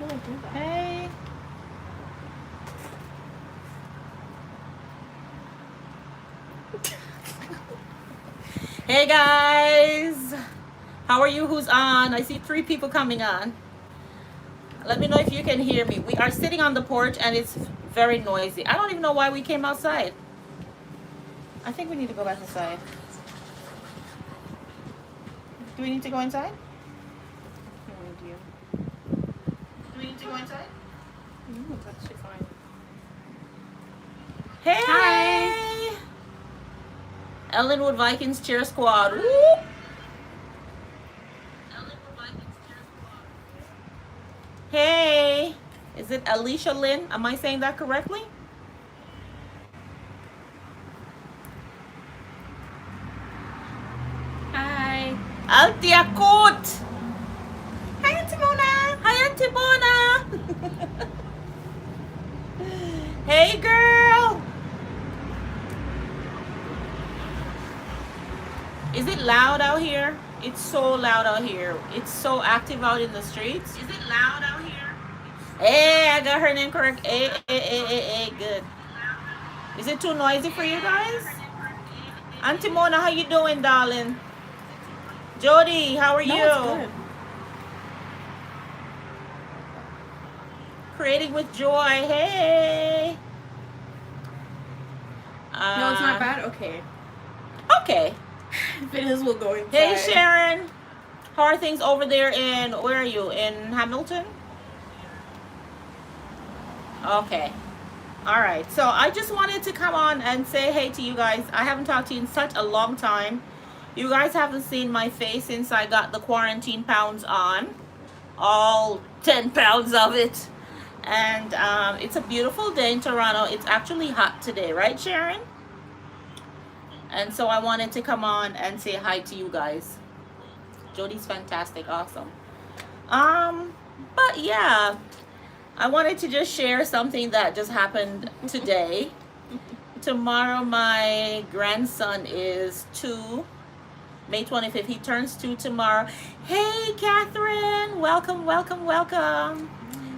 do I do that? Hey. Hey guys. How are you? Who's on? I see 3 people coming on. Let me know if you can hear me. We are sitting on the porch and it's very noisy. I don't even know why we came outside. I think we need to go back inside. Do we need to go inside? No idea. Do we need to go inside? No, it's actually fine. Hey! Hi. Ellenwood Vikings cheer squad. Woo! Hey! Is it Alicia Lynn? Am I saying that correctly? Hi. Altia Coot! Hi, Auntie Mona. Hi, Auntie Mona! Hey, girl! Is it loud out here? It's so loud out here. It's so active out in the streets. Is it loud out here? Hey, I got her name correct. Hey, good. Is it too noisy for you guys? Auntie Mona, how you doing, darling? Jody, how are No, you? it's good. Creating with joy. Hey. No, it's not bad. Okay. Okay. If it is, we'll go inside. Hey, Sharon. How are things over there in, where are you? In Hamilton? Okay. All right. So I just wanted to come on and say hey to you guys. I haven't talked to you in such a long time. You guys haven't seen my face since I got the quarantine pounds on. All 10 pounds of it. And it's a beautiful day in Toronto. It's actually hot today, right, Sharon? And so I wanted to come on and say hi to you guys. Jody's fantastic, awesome. But yeah, I wanted to just share something that just happened today. Tomorrow my grandson is 2, May 25th. He turns 2 tomorrow. Hey, Catherine, welcome, welcome, welcome.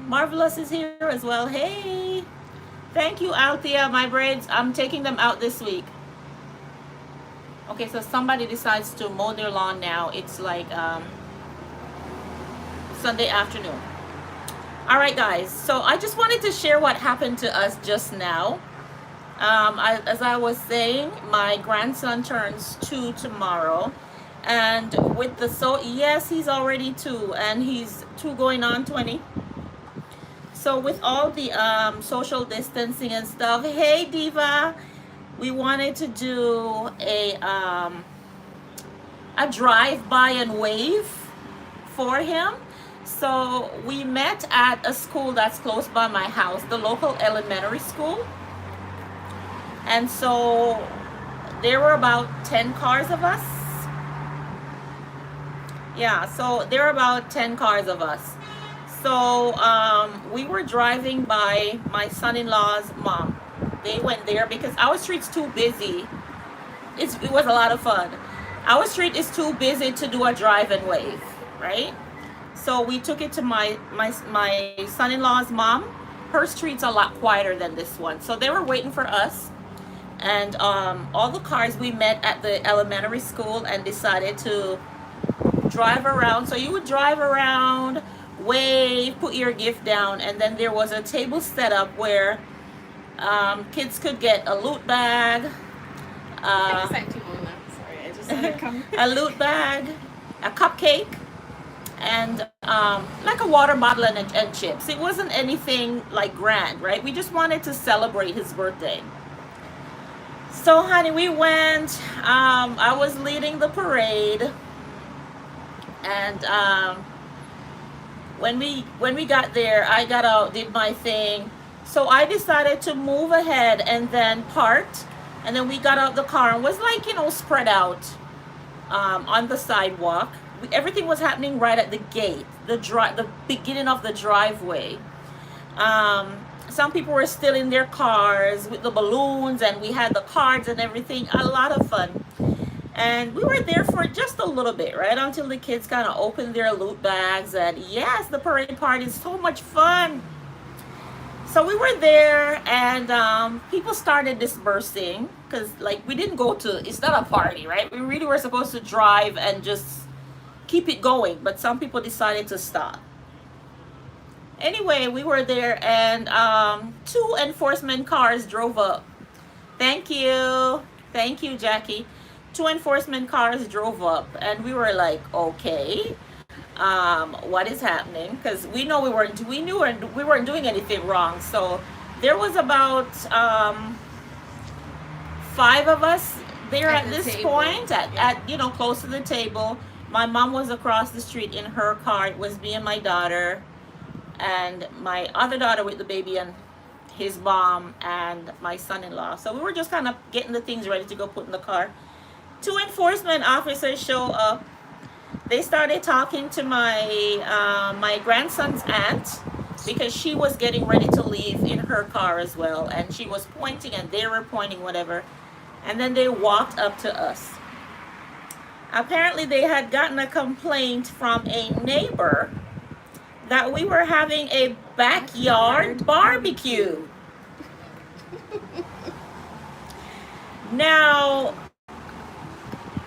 Marvelous is here as well. Hey, thank you, Althea. My braids, I'm taking them out this week. Okay, so somebody decides to mow their lawn now. It's like Sunday afternoon. All right, guys. So I just wanted to share what happened to us just now. As I was saying, my grandson turns 2 tomorrow. And with the, yes, he's already 2. And he's 2 going on 20. So with all the social distancing and stuff, hey, Diva. We wanted to do a drive-by and wave for him. So we met at a school that's close by my house, the local elementary school. And so there were about 10 cars of us. Yeah, so there were about 10 cars of us. So we were driving by my son-in-law's mom. They went there because our street's too busy. It was a lot of fun. Our street is too busy to do a drive and wave, right? So we took it to my son-in-law's mom. Her street's a lot quieter than this one. So they were waiting for us. And all the cars, we met at the elementary school and decided to drive around. So you would drive around, wave, put your gift down, and then there was a table set up where kids could get a loot bag, Sorry, I just had to come. a loot bag, a cupcake, and like a water bottle and chips. It wasn't anything like grand, right? We just wanted to celebrate his birthday. So, honey, we went. I was leading the parade, and when we got there, I got out, did my thing. So I decided to move ahead and then parked, and then we got out the car and was like, spread out on the sidewalk. Everything was happening right at the gate, the beginning of the driveway. Some people were still in their cars with the balloons, and we had the cards and everything. A lot of fun. And we were there for just a little bit, right? Until the kids kind of opened their loot bags. And yes, the parade party is so much fun. So we were there, and people started dispersing because, like, we didn't go to, it's not a party, right? We really were supposed to drive and just keep it going. But some people decided to stop. Anyway, we were there, and two enforcement cars drove up. Thank you. Thank you, Jackie. Two enforcement cars drove up, and we were like, okay, what is happening? Because we know we knew we weren't doing anything wrong. So there was about five of us there at this table. point, at close to the table. My mom was across the street in her car. It was me and my daughter, and my other daughter with the baby, and his mom, and my son-in-law. So we were just kind of getting the things ready to go put in the car. Two enforcement officers show up. They started talking to my grandson's aunt because she was getting ready to leave in her car as well, and she was pointing and they were pointing, whatever. And then they walked up to us. Apparently they had gotten a complaint from a neighbor that we were having a backyard barbecue. Now,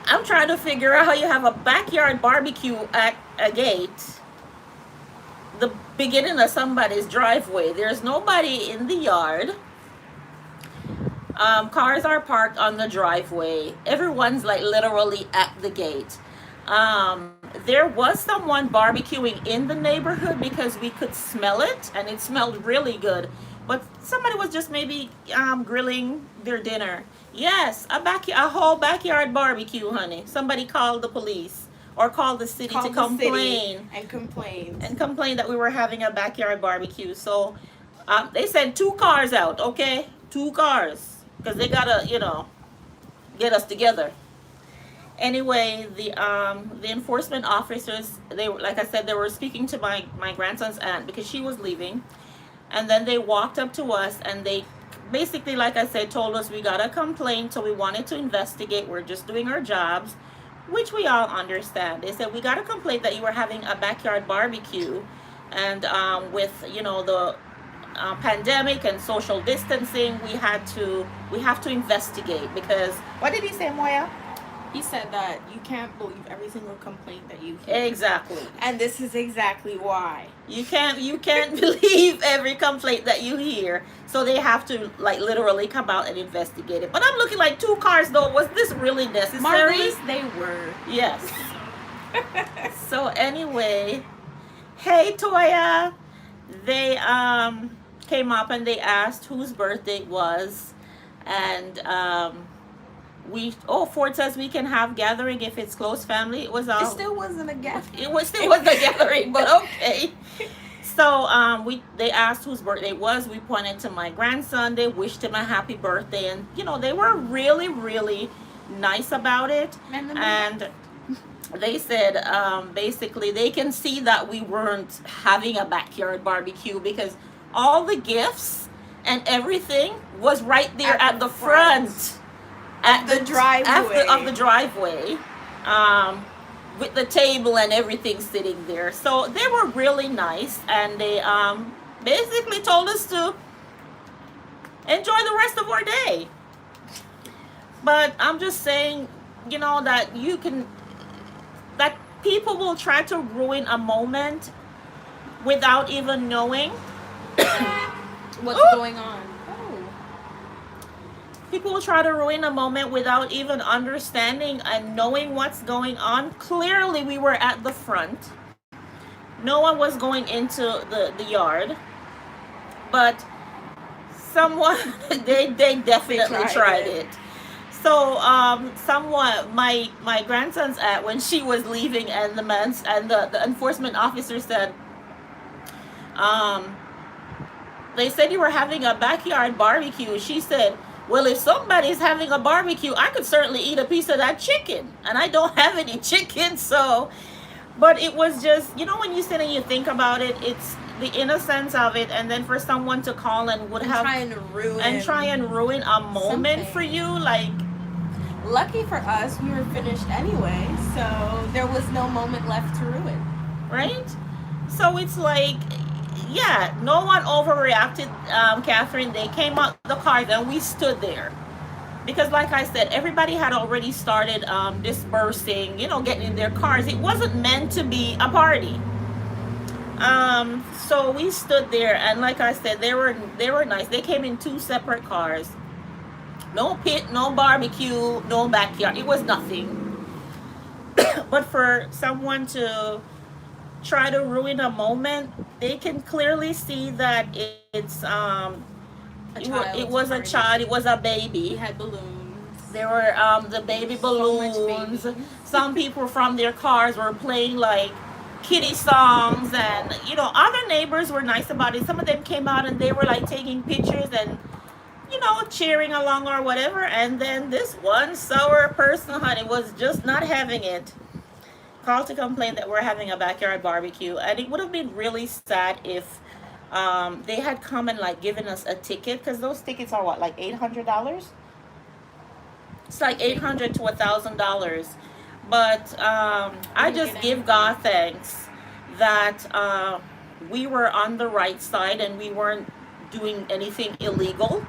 I'm trying to figure out how you have a backyard barbecue at a gate, the beginning of somebody's driveway. There's nobody in the yard. Cars are parked on the driveway. Everyone's like literally at the gate. There was someone barbecuing in the neighborhood because we could smell it, and it smelled really good. But somebody was just maybe grilling their dinner. Yes, a whole backyard barbecue, honey. Somebody called the police or called the city to complain. And complained. And complain that we were having a backyard barbecue. So they sent two cars out, okay? Two cars. Because they gotta, get us together. Anyway, the enforcement officers, they like I said, they were speaking to my grandson's aunt because she was leaving. And then they walked up to us, and they basically, like I said, told us we got a complaint, so we wanted to investigate. We're just doing our jobs, which we all understand. They said we got a complaint that you were having a backyard barbecue, and with the pandemic and social distancing, we have to investigate because what did he say, Moya? He said that you can't believe every single complaint that you hear. Exactly. And this is exactly why. You can't believe every complaint that you hear. So they have to like literally come out and investigate it. But I'm looking like two cars though. Was this really necessary? Marvelous they were. Yes. So anyway, hey Toya. They came up and they asked whose birthday it was, and Ford says we can have gathering if it's close family. It still wasn't a gathering. Still wasn't a gathering, but okay. So they asked whose birthday it was. We pointed to my grandson. They wished him a happy birthday, and they were really, really nice about it. And they said basically they can see that we weren't having a backyard barbecue because all the gifts and everything was right there at the front. At the driveway. Of the driveway, with the table and everything sitting there. So they were really nice, and they basically told us to enjoy the rest of our day. But I'm just saying, that that people will try to ruin a moment without even knowing what's going on. People will try to ruin a moment without even understanding and knowing what's going on. Clearly, we were at the front. No one was going into the yard. But someone, they definitely tried it. So, my grandson's aunt, when she was leaving, and the enforcement officer said, they said you were having a backyard barbecue. She said, well, if somebody's having a barbecue, I could certainly eat a piece of that chicken. And I don't have any chicken, so. But it was just, when you sit and you think about it, it's the innocence of it. And then for someone to call and try and ruin a moment for you, like Lucky for us, we were finished anyway, so there was no moment left to ruin. right? So it's like, yeah, no one overreacted, Catherine. They came out the cars and we stood there. Because, like I said, everybody had already started dispersing, getting in their cars. It wasn't meant to be a party. So we stood there, and like I said, they were nice. They came in two separate cars. No pit, no barbecue, no backyard. It was nothing. But for someone to try to ruin a moment, they can clearly see that it was a child, it was a baby. We had balloons. There were the baby balloons. So much baby. Some people from their cars were playing like kitty songs, and other neighbors were nice about it. Some of them came out and they were like taking pictures and cheering along or whatever. And then this one sour person, honey, was just not having it. Called to complain that we're having a backyard barbecue, and it would have been really sad if they had come and like given us a ticket, because those tickets are what, like $800. It's like $800 to $1,000. But I just give God thanks that we were on the right side and we weren't doing anything illegal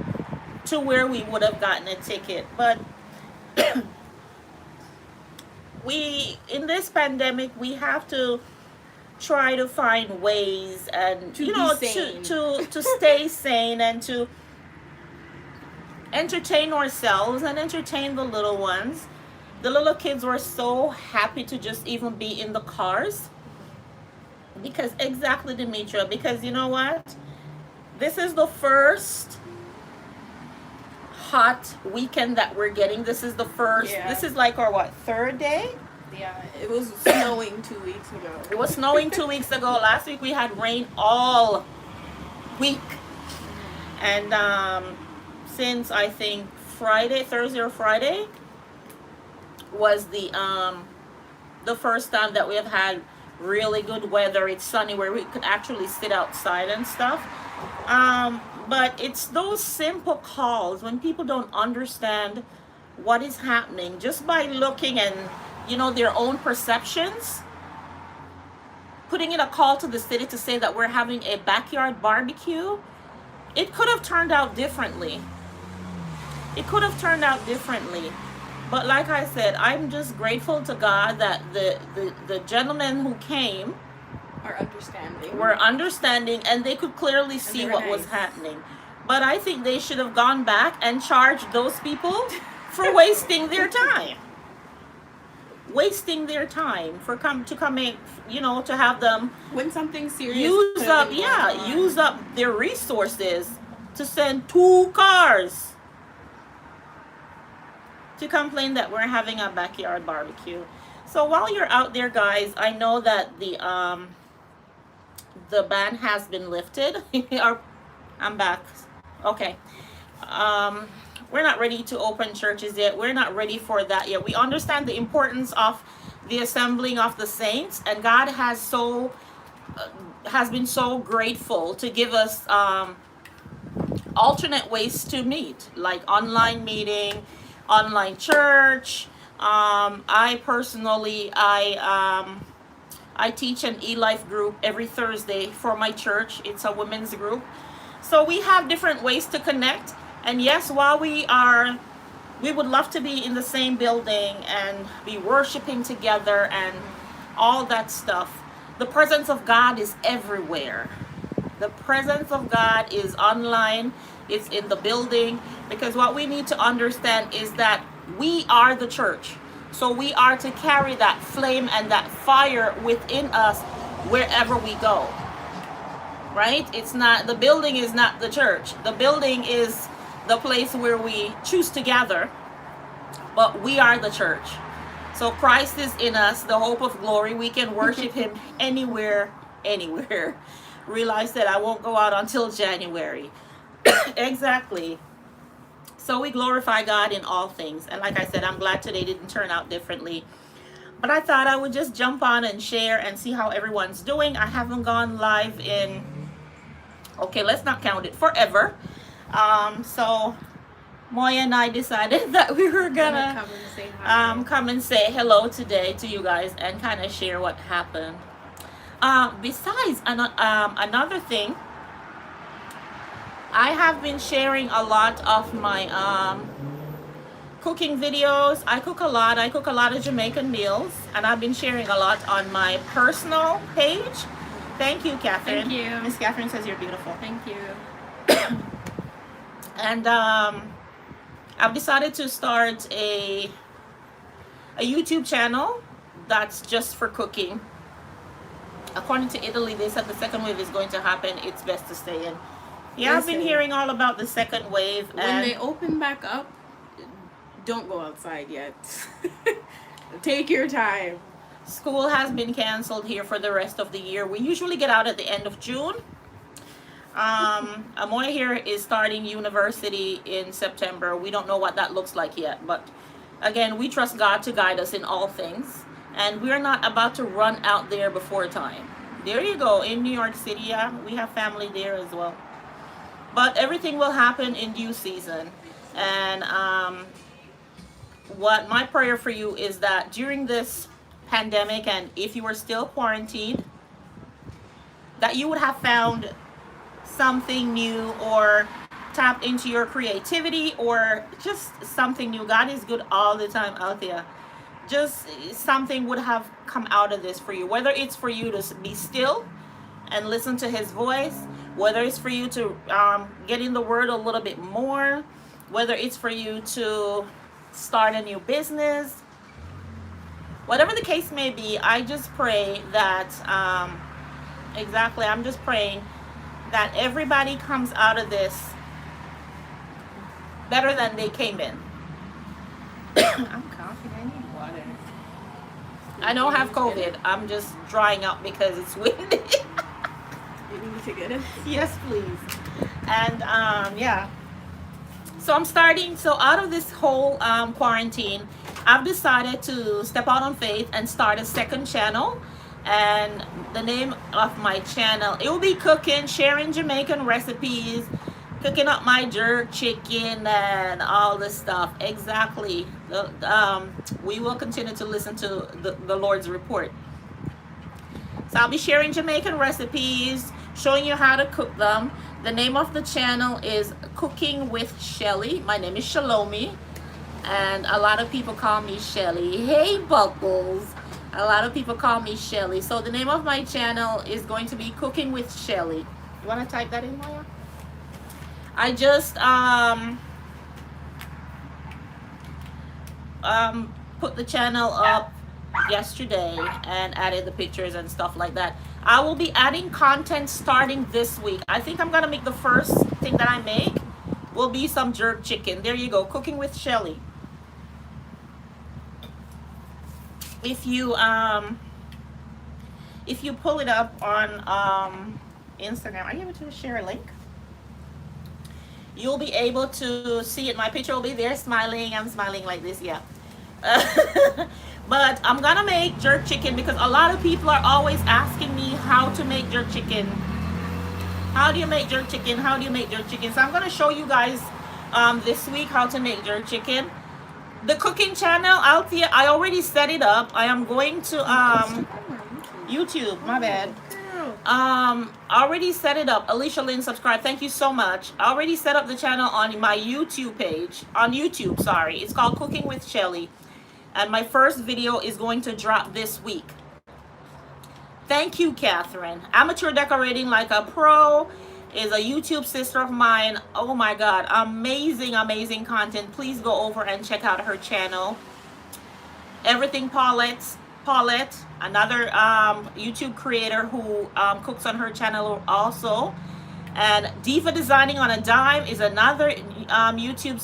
to where we would have gotten a ticket. But in this pandemic, we have to try to find ways and to stay sane and to entertain ourselves and entertain the little ones. The little kids were so happy to just even be in the cars. Because exactly, Demetria, because you know what? This is the first hot weekend that we're getting. This is the first, this is like our what, third day? Yeah, it was snowing 2 weeks ago. It was snowing 2 weeks ago. Last week we had rain all week. And since I think Thursday or Friday was the first time that we have had really good weather. It's sunny where we could actually sit outside and stuff. But it's those simple calls when people don't understand what is happening just by looking and their own perceptions. Putting in a call to the city to say that we're having a backyard barbecue, it could have turned out differently. It could have turned out differently. But like I said, I'm just grateful to God that the gentlemen who came were understanding and they could clearly see what was happening. But I think they should have gone back and charged those people for wasting their time. Wasting their time for coming, to have them when something serious use up their resources to send 2 cars to complain that we're having a backyard barbecue. So while you're out there, guys, I know that the ban has been lifted. I'm back. Okay. We're not ready to open churches yet. We're not ready for that yet. We understand the importance of the assembling of the saints, and God has been so grateful to give us alternate ways to meet, like online meeting, online church. I personally, I teach an e-life group every Thursday for my church. It's a women's group. So we have different ways to connect. And yes, while we would love to be in the same building and be worshiping together and all that stuff, the presence of God is everywhere. The presence of God is online. It's in the building. Because what we need to understand is that we are the church. So we are to carry that flame and that fire within us wherever we go. Right? The building is not the church. The building is the place where we choose to gather, but we are the church. So Christ is in us, the hope of glory. We can worship him anywhere. Realize that I won't go out until January. Exactly. So we glorify God in all things. And like I said, I'm glad today didn't turn out differently. But I thought I would just jump on and share and see how everyone's doing. I haven't gone live in, okay, let's not count it, forever. So Moya and I decided that we were gonna come and say hi. come and say hello today to you guys and kind of share what happened. Besides, another thing, I have been sharing a lot of my cooking videos. I cook a lot. I cook a lot of Jamaican meals, and I've been sharing a lot on my personal page. Thank you, Catherine. Thank you. Miss Catherine says you're beautiful. Thank you. And I've decided to start a YouTube channel that's just for cooking. According to Italy, they said the second wave is going to happen. It's best to stay in. Yeah, I've been hearing all about the second wave. When they open back up, don't go outside yet. Take your time. School has been canceled here for the rest of the year. We usually get out at the end of June. Amoya here is starting university in September. We don't know what that looks like yet, but again, we trust God to guide us in all things, and we're not about to run out there before time. There you go, in New York City. Yeah, we have family there as well, but everything will happen in due season. And what my prayer for you is that during this pandemic, and if you are still quarantined, that you would have found something new or tapped into your creativity or just something new. God is good all the time out there. Just something would have come out of this for you, whether it's for you to be still and listen to his voice, whether it's for you to get in the word a little bit more, whether it's for you to start a new business, whatever the case may be. I just pray that I'm just praying that everybody comes out of this better than they came in. I'm coughing. I need water. I don't have COVID. I'm just drying up because it's windy. You need to get it? Yes, please. And yeah. So I'm starting. So out of this whole quarantine, I've decided to step out on faith and start a second channel. And the name of my channel, it will be cooking, sharing Jamaican recipes, cooking up my jerk chicken and all this stuff. Exactly. We will continue to listen to the Lord's report. So I'll be sharing Jamaican recipes, showing you how to cook them. The name of the channel is Cooking with Cheli. My name is Shalomi, and a lot of people call me Cheli. Hey, Bubbles. A lot of people call me Cheli. So the name of my channel is going to be Cooking with Cheli. You want to type that in, Maya? I just put the channel up yesterday and added the pictures and stuff like that. I will be adding content starting this week. I think I'm gonna make the first thing that I make will be some jerk chicken. There you go, Cooking with Cheli. If you pull it up on Instagram, are you able to share a link? You'll be able to see it. My picture will be there smiling. I'm smiling like this, yeah. But I'm gonna make jerk chicken because a lot of people are always asking me how to make jerk chicken. How do you make jerk chicken? How do you make jerk chicken? So I'm gonna show you guys this week how to make jerk chicken. The cooking channel out there, I already set it up. I am going to YouTube, my bad. I already set it up. Alicia Lynn, subscribe. Thank you so much. I already set up the channel on my YouTube page. On YouTube, sorry. It's called Cooking with Cheli. And my first video is going to drop this week. Thank you, Catherine. Amateur Decorating Like a Pro is a YouTube sister of mine. Oh my God, amazing, amazing content. Please go over and check out her channel. Everything Paulette, another YouTube creator who cooks on her channel also. And Diva Designing on a Dime is another YouTube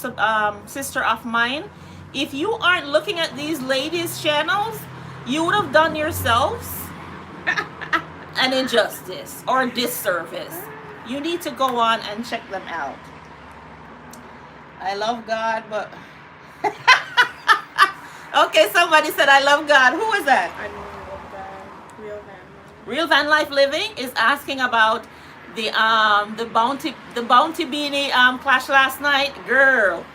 sister of mine. If you aren't looking at these ladies' channels, you would have done yourselves an injustice or disservice. You need to go on and check them out. I love God, but okay, somebody said I love God. Who is that? I know I love God. Real van life. Real Van Life Living is asking about the bounty beanie clash last night. Girl,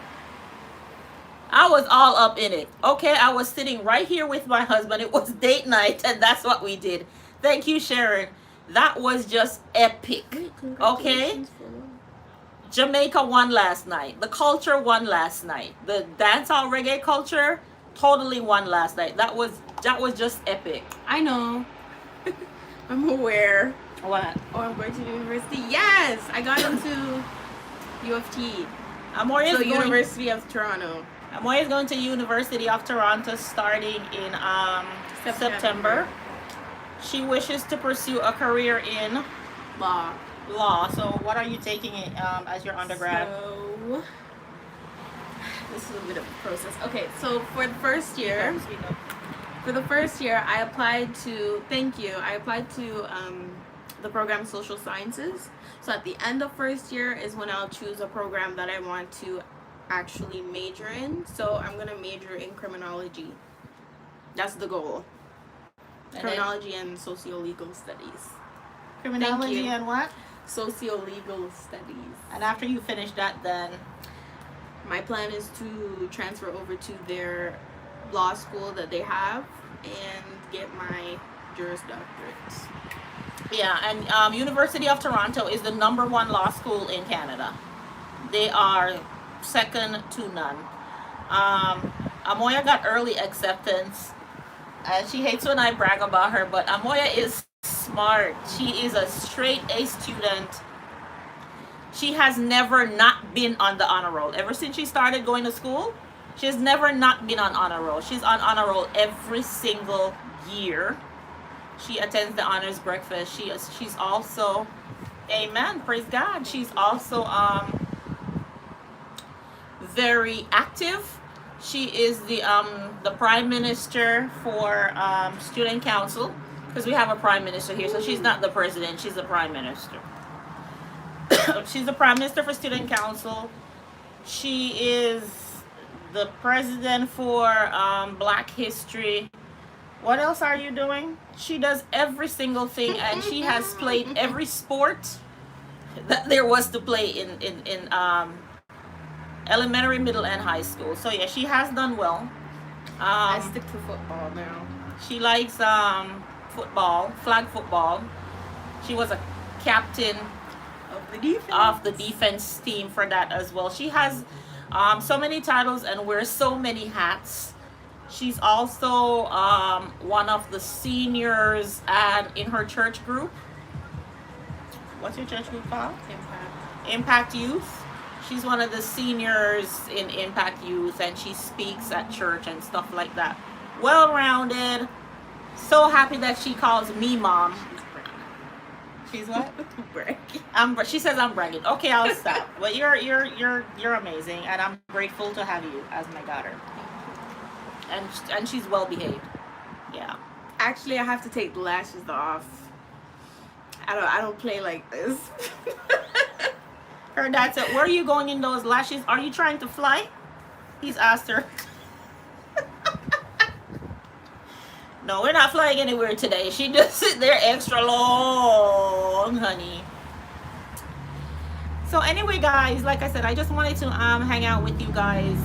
I was all up in it. Okay, I was sitting right here with my husband. It was date night, and that's what we did. Thank you, Sharon. That was just epic. Wait, Okay? congratulations for what? Jamaica won last night. The culture won last night. The dancehall reggae culture totally won last night. That was just epic. I know. I'm aware. What? Oh, I'm going to university. Yes, I got into U of T. Amoya So is going. University of Toronto. Amoya is going to University of Toronto starting in September. She wishes to pursue a career in Law. law. So, what are you taking it as your undergrad? So this is a bit of a process. Okay, so for the first year, I applied to. Thank you. I applied to the program Social Sciences. So at the end of first year is when I'll choose a program that I want to actually major in. So I'm gonna major in criminology. That's the goal. And Criminology and socio-legal studies. criminology Thank you. and what? Socio-legal studies. And after you finish that, then My plan is to transfer over to their law school that they have and get my Juris Doctorate. yeah, and University of Toronto is the #1 law school in Canada. They are second to none. Amoya got early acceptance, and she hates when I brag about her, but Amoya is smart. She is a straight A student. She has never not been on the honor roll. Ever since she started going to school, she has never not been on honor roll. She's on honor roll every single year. She attends the honors breakfast. She's also, amen, praise God. She's also very active. She is the prime minister for student council, because we have a prime minister here. So she's not the president, she's the prime minister. She's the prime minister for student council. She is the president for Black History. What else are you doing? She does every single thing, and she has played every sport that there was to play in elementary, middle, and high school. So yeah, she has done well. I stick to football now. She likes football, flag football. She was a captain Of the defense. the defense team for that as well. She has so many titles and wears so many hats. She's also one of the seniors and in her church group. What's your church group called? Impact Youth. She's one of the seniors in Impact Youth, and she speaks at church and stuff like that. Well-rounded. So happy that she calls me mom. She's what? Bragging. She says I'm bragging. Okay, I'll stop. But you're amazing, and I'm grateful to have you as my daughter. And she's well behaved. Yeah. Actually, I have to take the lashes off. I don't play like this. Her dad said, "Where are you going in those lashes? Are you trying to fly?" He's asked her. No, we're not flying anywhere today. She just sit there extra long, honey. So anyway, guys, like I said, I just wanted to hang out with you guys.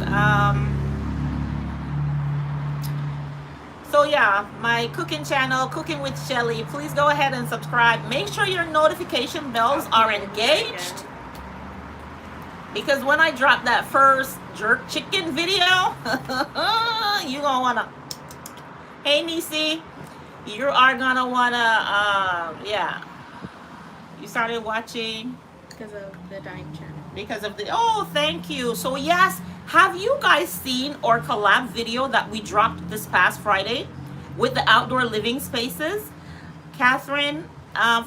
So yeah, my cooking channel, Cooking with Cheli. Please go ahead and subscribe. Make sure your notification bells are engaged, because when I drop that first jerk chicken video, you gonna wanna. Hey Nisi, you are gonna wanna yeah. You started watching Because of the Dime channel. because of the thank you. So yes, have you guys seen our collab video that we dropped this past Friday with the outdoor living spaces? Catherine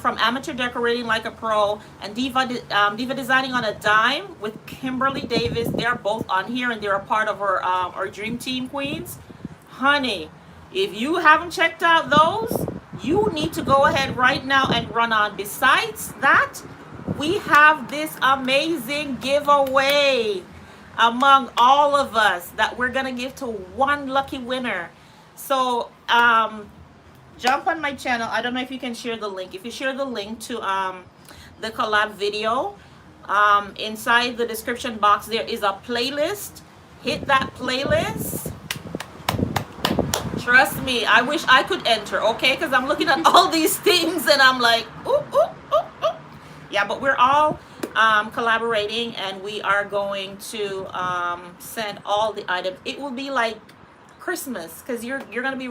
from Amateur Decorating Like a Pro and Diva Designing on a Dime with Kimberly Davis. They're both on here, and they're a part of our Dream Team Queens. Honey, if you haven't checked out those, you need to go ahead right now and run on. Besides that, we have this amazing giveaway among all of us that we're gonna give to one lucky winner. So jump on my channel. I don't know if you can share the link. If you share the link to the collab video, inside the description box there is a playlist. hit that playlist. Trust me, I wish I could enter, okay? Because I'm looking at all these things and I'm like, ooh, ooh, ooh, ooh. Yeah, but we're all collaborating, and we are going to send all the items. It will be like Christmas, because you're gonna be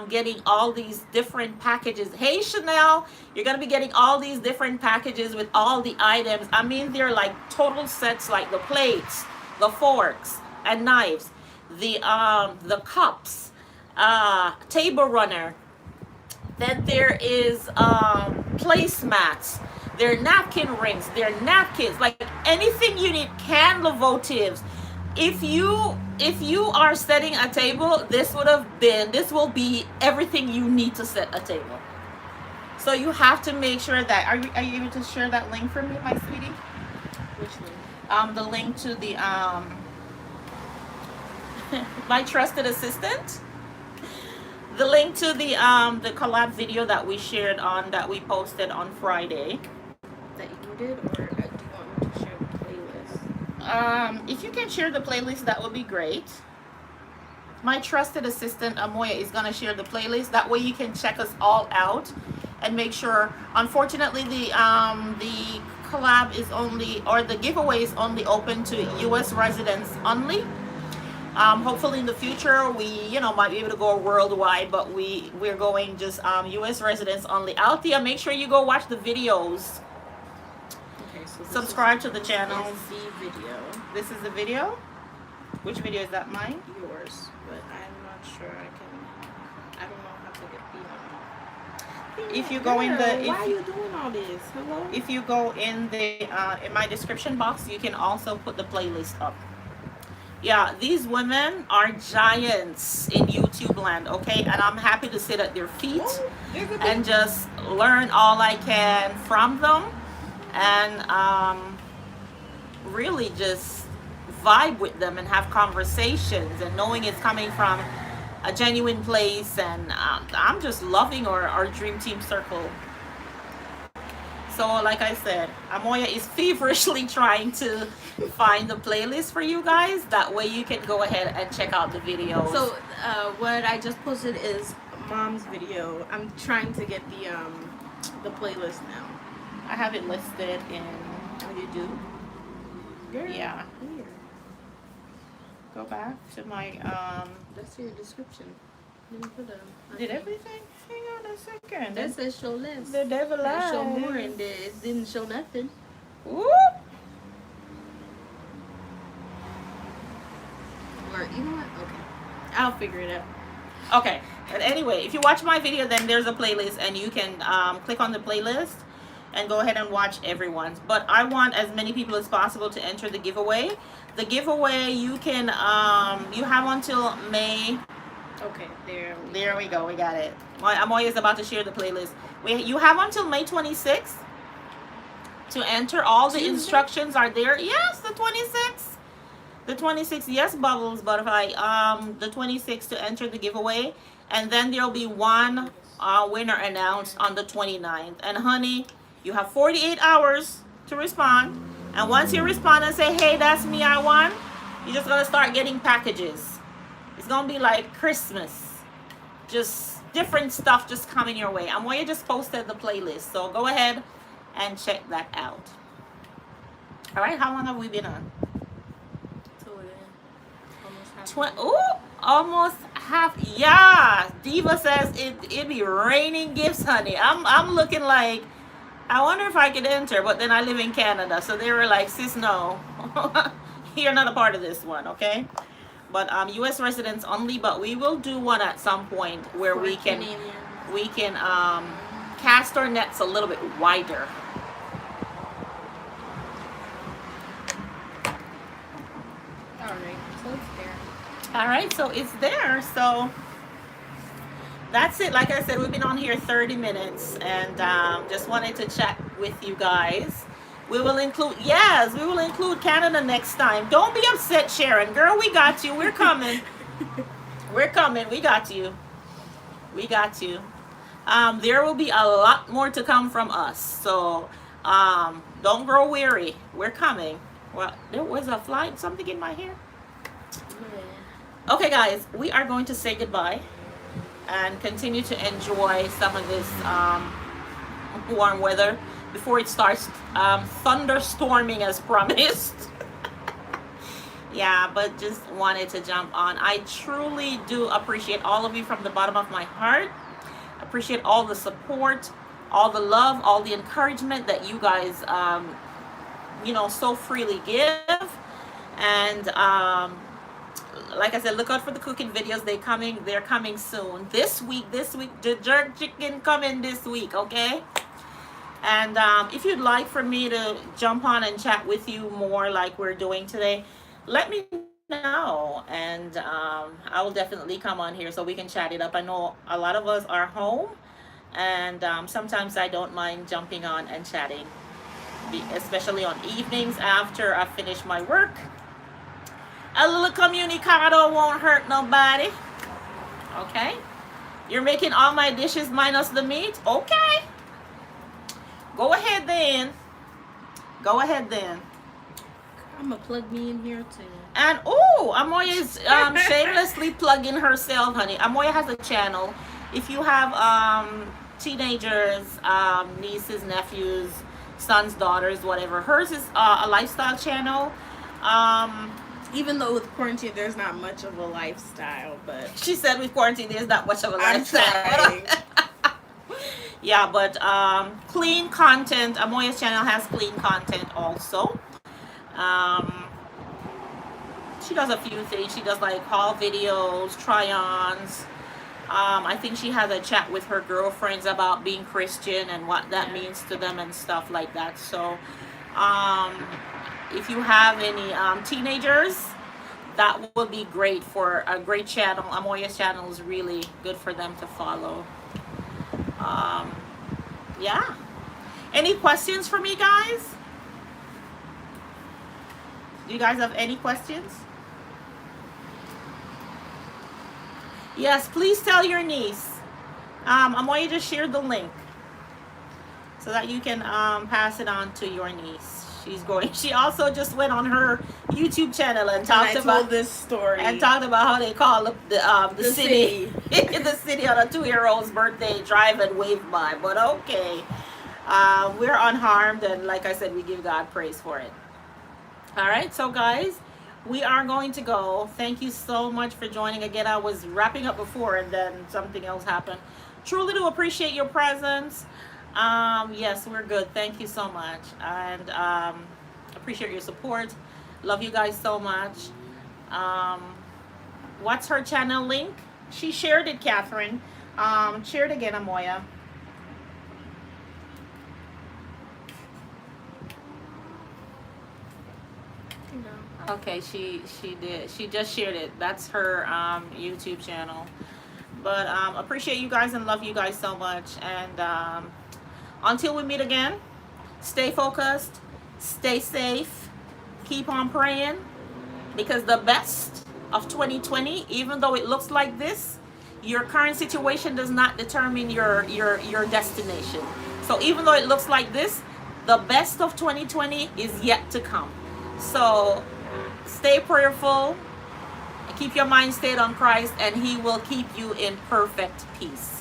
getting all these different packages. Hey Chanel, you're gonna be getting all these different packages with all the items. I mean, they're like total sets, like the plates, the forks and knives, the cups, table runner. Then there is placemats. There are napkin rings. There are napkins. Like anything you need, candle votives. If you are setting a table, this will be everything you need to set a table. So you have to make sure that are you able to share that link for me, my sweetie? Which link? The link to the my trusted assistant. The link to the collab video that we shared on, that we posted on Friday. That you did, or do you want me to share the playlist? If you can share the playlist, that would be great. My trusted assistant Amoya is gonna share the playlist. That way you can check us all out and make sure. Unfortunately, the collab is only, or the giveaway is only open to U.S. residents only. Hopefully in the future we might be able to go worldwide, but we're going just U.S. residents only. Althea, make sure you go watch the videos. Okay, so Subscribe to the channel. This is the video. This is the video. Which video is that? Mine? Yours, but I'm not sure I don't know how to get the If you go in the why are you doing all this? Hello? if you go in the in my description box, you can also put the playlist up. Yeah, these women are giants in YouTube land, okay? And I'm happy to sit at their feet and just learn all I can from them, and really just vibe with them and have conversations, and knowing it's coming from a genuine place. And I'm just loving our dream team circle. So like I said, Amoya is feverishly trying to find the playlist for you guys. That way you can go ahead and check out the videos. So what I just posted is Mom's video. I'm trying to get the playlist now. I have it listed in. Oh, you do? Girl, Yeah. here. Go back to my That's your description. Let me put Did everything? Hang on a second. That says show less. The devil That show lies. more, and it didn't show nothing. Whoop. Or you know what? Okay, I'll figure it out. Okay. But anyway, if you watch my video, then there's a playlist, and you can click on the playlist and go ahead and watch everyone's. But I want as many people as possible to enter the giveaway. The giveaway, you can you have until May. Okay, there There we go. We got it. Amoya is about to share the playlist. You have until May 26th to enter. All the instructions are there. Yes, the 26th. The 26th. Yes, Bubbles Butterfly. The 26th to enter the giveaway, and then there'll be one winner announced on the 29th. And honey, you have 48 hours to respond. And once you respond and say, "Hey, that's me, I won," you're just gonna start getting packages. It's gonna be like Christmas, just different stuff just coming your way. Amoya just posted the playlist, so go ahead and check that out. All right, how long have we been on? Almost half. Yeah, Diva says it be raining gifts, honey. I'm looking like, I wonder if I could enter, but then I live in Canada, so they were like, sis, no, you're not a part of this one, okay? But U.S. residents only. But we will do one at some point where we can cast our nets a little bit wider. All right, so it's there. So that's it. Like I said, we've been on here 30 minutes, and just wanted to chat with you guys. We will include Canada next time. Don't be upset, Sharon. Girl, we got you. We're coming. We're coming. We got you. We got you. There will be a lot more to come from us. So don't grow weary. We're coming. Well, there was a fly, something in my hair. Okay, guys, we are going to say goodbye and continue to enjoy some of this warm weather before it starts thunderstorming as promised. Yeah, but just wanted to jump on. I truly do appreciate all of you from the bottom of my heart. Appreciate all the support, all the love, all the encouragement that you guys, so freely give. And like I said, look out for the cooking videos. They're coming soon. This week, the jerk chicken coming this week, okay? And if you'd like for me to jump on and chat with you more like we're doing today, let me know. And I will definitely come on here so we can chat it up. I know a lot of us are home, and sometimes I don't mind jumping on and chatting, especially on evenings after I finish my work. A little communicado won't hurt nobody. Okay? You're making all my dishes minus the meat? Okay. Go ahead then. Go ahead then. I'm gonna plug me in here too. And Amoya is shamelessly plugging herself, honey. Amoya has a channel. If you have teenagers, nieces, nephews, sons, daughters, whatever, hers is a lifestyle channel. Even though with quarantine there's not much of a lifestyle, but she said with quarantine there's not much of a I'm lifestyle. trying. Yeah, but clean content. Amoya's channel has clean content also. She does a few things. She does like haul videos, try-ons. I think she has a chat with her girlfriends about being Christian and what that means to them and stuff like that. So if you have any teenagers, that would be great for a great channel. Amoya's channel is really good for them to follow. Yeah. Any questions for me, guys? Do you guys have any questions? Yes, please tell your niece. Amoya just shared the link so that you can pass it on to your niece. She also just went on her YouTube channel and talked about this story and talked about how they call the city the city on a 2-year-old's birthday drive and wave by. But okay, we're unharmed, and like I said, we give God praise for it. All right, so guys, we are going to go. Thank you so much for joining again. I was wrapping up before and then something else happened. Truly do appreciate your presence. Yes, we're good. Thank you so much. And appreciate your support. Love you guys so much. What's her channel link? She shared it, Catherine. Share it again, Amoya. Okay, she did. She just shared it. That's her YouTube channel. But appreciate you guys and love you guys so much. And until we meet again, stay focused, stay safe, keep on praying, because the best of 2020, even though it looks like this, your current situation does not determine your destination. So even though it looks like this, the best of 2020 is yet to come. So stay prayerful, keep your mind stayed on Christ, and He will keep you in perfect peace.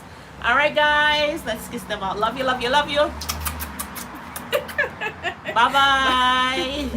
All right, guys, let's kiss them out. Love you, love you, love you. Bye-bye.